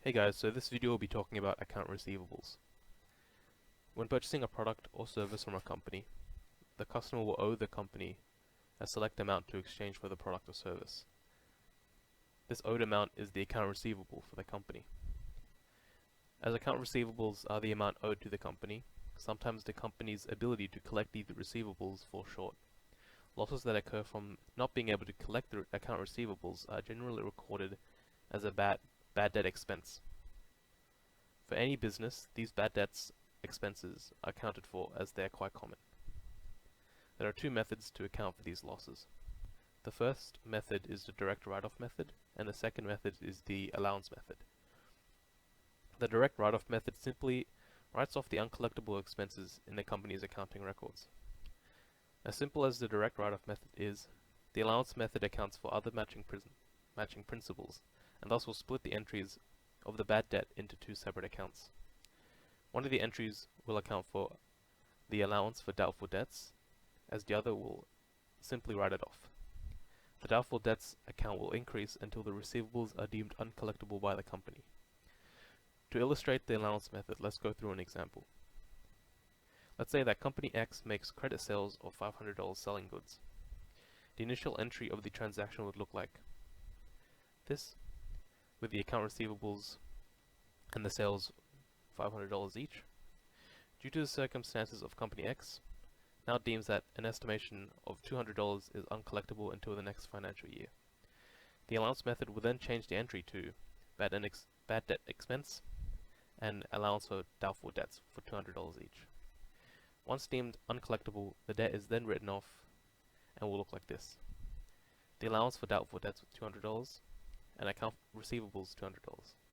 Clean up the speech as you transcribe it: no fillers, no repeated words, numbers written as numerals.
Hey guys, so this video will be talking about account receivables. When purchasing a product or service from a company, the customer will owe the company a select amount to exchange for the product or service. This owed amount is the account receivable for the company. As account receivables are the amount owed to the company, sometimes the company's ability to collect these receivables falls short. Losses that occur from not being able to collect the account receivables are generally recorded as a bad debt expense. For any business, these bad debts expenses are accounted for as they are quite common. There are two methods to account for these losses. The first method is the direct write-off method, and the second method is the allowance method. The direct write-off method simply writes off the uncollectible expenses in the company's accounting records. As simple as the direct write-off method is, the allowance method accounts for other matching principles, and thus will split the entries of the bad debt into two separate accounts. One of the entries will account for the allowance for doubtful debts, as the other will simply write it off. The doubtful debts account will increase until the receivables are deemed uncollectible by the company. To illustrate the allowance method, let's go through an example. Let's say that company X makes credit sales of $500 selling goods. The initial entry of the transaction would look like this, with the account receivables and the sales $500 each. Due to the circumstances of company X, now deems that an estimation of $200 is uncollectible until the next financial year. The allowance method will then change the entry to bad debt expense and allowance for doubtful debts for $200 each. Once deemed uncollectible, the debt is then written off and will look like this. The allowance for doubtful debts was $200 and account receivables $200.